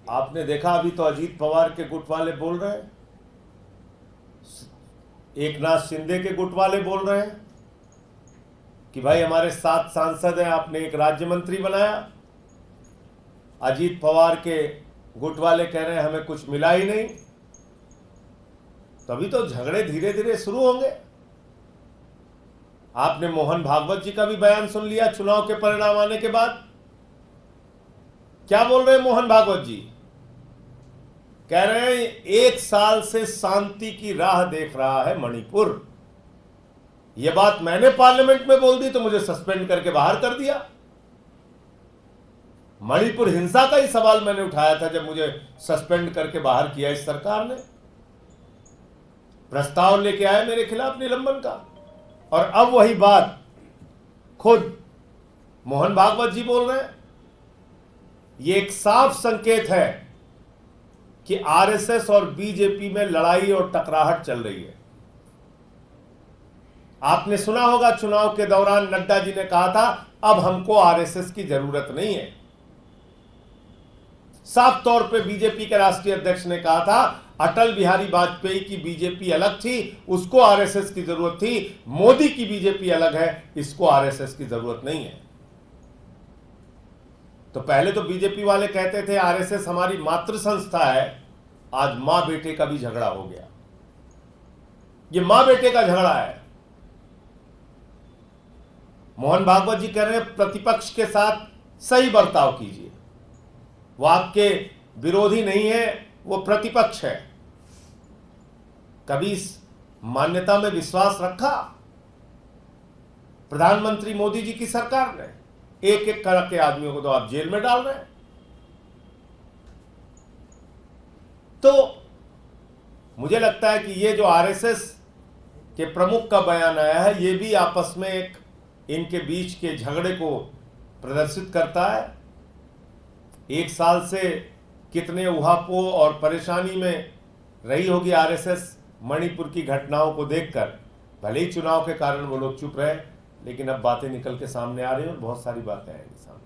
आपने देखा अभी तो अजीत पवार के गुट वाले बोल रहे हैं, एकनाथ शिंदे के गुट वाले बोल रहे हैं कि भाई हमारे 7 सांसद हैं, आपने एक राज्य मंत्री बनाया। अजीत पवार के गुट वाले कह रहे हैं हमें कुछ मिला ही नहीं। तभी तो झगड़े धीरे धीरे शुरू होंगे। आपने मोहन भागवत जी का भी बयान सुन लिया चुनाव के परिणाम आने के बाद। क्या बोल रहे हैं मोहन भागवत जी? कह रहे हैं 1 साल से शांति की राह देख रहा है मणिपुर। यह बात मैंने पार्लियामेंट में बोल दी तो मुझे सस्पेंड करके बाहर कर दिया। मणिपुर हिंसा का ही सवाल मैंने उठाया था जब मुझे सस्पेंड करके बाहर किया इस सरकार ने। प्रस्ताव लेके आए मेरे खिलाफ निलंबन का, और अब वही बात खुद मोहन भागवत जी बोल रहे हैं। यह एक साफ संकेत है कि आरएसएस और बीजेपी में लड़ाई और टकराहट चल रही है। आपने सुना होगा चुनाव के दौरान नड्डा जी ने कहा था अब हमको आरएसएस की जरूरत नहीं है। साफ तौर पे बीजेपी के राष्ट्रीय अध्यक्ष ने कहा था अटल बिहारी वाजपेयी की बीजेपी अलग थी, उसको आरएसएस की जरूरत थी। मोदी की बीजेपी अलग है, इसको आरएसएस की जरूरत नहीं है। तो पहले तो बीजेपी वाले कहते थे आरएसएस हमारी मातृ संस्था है। आज मां बेटे का भी झगड़ा हो गया। ये मां बेटे का झगड़ा है। मोहन भागवत जी कह रहे हैं प्रतिपक्ष के साथ सही बर्ताव कीजिए। वो आपके विरोधी नहीं है, वो प्रतिपक्ष है। कभी इस मान्यता में विश्वास रखा? प्रधानमंत्री मोदी जी की सरकार ने एक एक करके आदमियों को तो आप जेल में डाल रहे हैं। तो मुझे लगता है कि ये जो आरएसएस के प्रमुख का बयान आया है, ये भी आपस में एक इनके बीच के झगड़े को प्रदर्शित करता है। 1 साल से कितने उहापोह और परेशानी में रही होगी आरएसएस मणिपुर की घटनाओं को देखकर। भले ही चुनाव के कारण वो लोग चुप रहे, लेकिन अब बातें निकल के सामने आ रही हैं और बहुत सारी बातें आएंगी सामने।